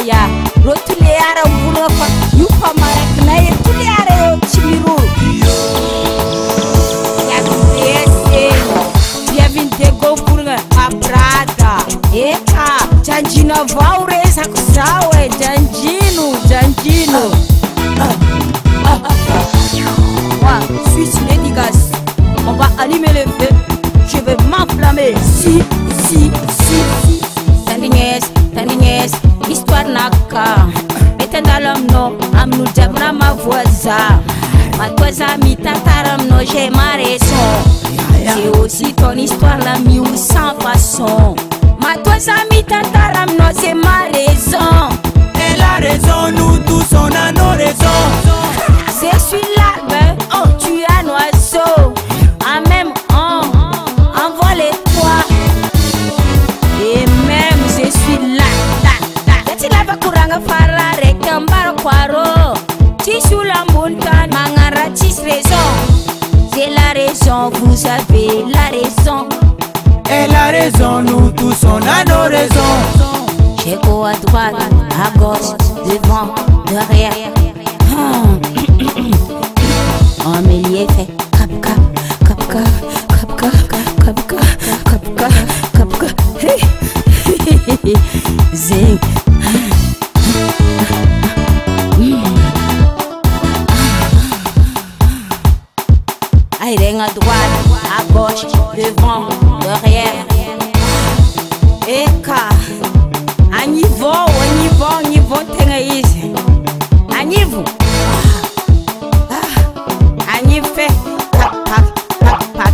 Ya, rotule ara mbuna fa yupa marak na ye tule ara yo chimiru. Ya kuyese, dia vinte go purga aprada. Eka, janjina vaure sakusawe janjinu. Moi, suis Lady Gas. On va allumer le feu. Je vais m'enflammer. Si. Tandinges, histoire naka. Metandalam no, amnu jabra ma voisa. Ma toisa mi tataram no, j'ai ma raison. C'est aussi ton histoire la mieux sans façon. Ma toisa mi tataram no, c'est ma raison. Elle a raison, nous tous on a nos raisons. Je suis l'arbre, tu es un oiseau. En même envole-toi. Et même je suis là. Gati lava kuranga farare kambara kwaro. Tisou la montagne, mangara tis raison. J'ai la raison, vous avez la raison. Elle a raison, nous tous on a nos raisons. J'ai go à droite, à gauche, devant, derrière. On me lié fait kapka. Zing. Aïe, à droite, à gauche, devant, derrière. Eka. Anivo, tenga easy. Anivo. Anife. Pak.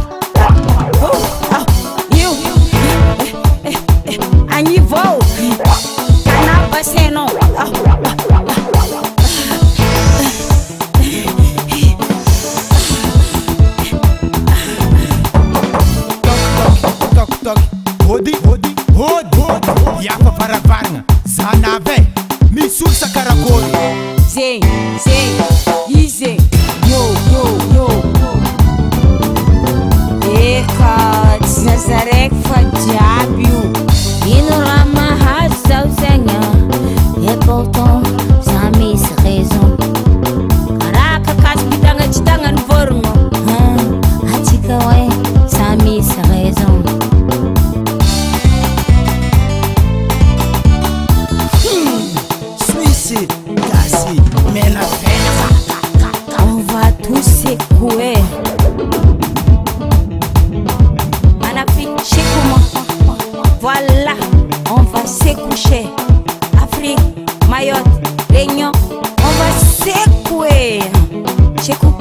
You. Anivo. Canapa seno. Tok. Hodi. Yapa paravarna. Zanave. Misul sakarakori. Zing. Easy. Yo. Eka. Nazarek fajabiu. Inorama hasau senga. Et pourtant, ça mis raison. Karaka kaspitanga chitanga nvormo. Atika we, ça mis raison. Suisse, Gassi, mais la fête. On va tous secouer. Manafrique, chez moi. Voilà, on va se coucher. Afrique, Mayotte, Réunion, on va secouer. Chekou.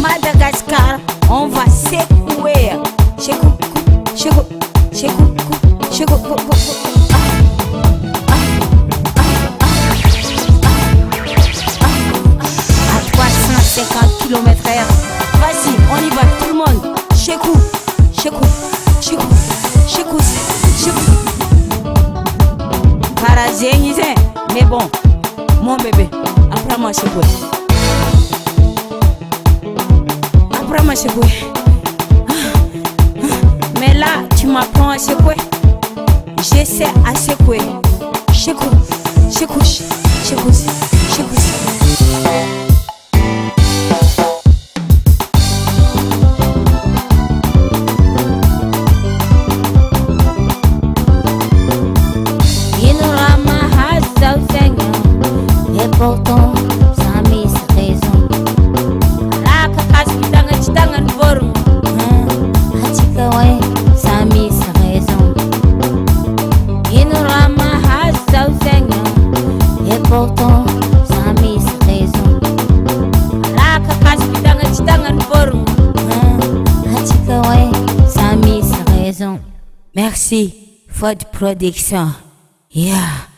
Madagascar, on va secouer. Chekou. À 350 km/h. Vas-y, on y va tout le monde. Chekou. Parazénisé, mais bon, mon bébé, apprends-moi secouer. Mais là, tu m'apprends à secouer. J'essaie à secouer. Chekou. Et pourtant, ça mis raison. Raka kaspitanga chitanga nvormo. Atika we, ça mis raison. Inorama hasau senga. Et pourtant, ça mis raison. Raka kaspitanga chitanga nvormo. Atika we, ça mis raison. Merci, Ford Production. Yeah.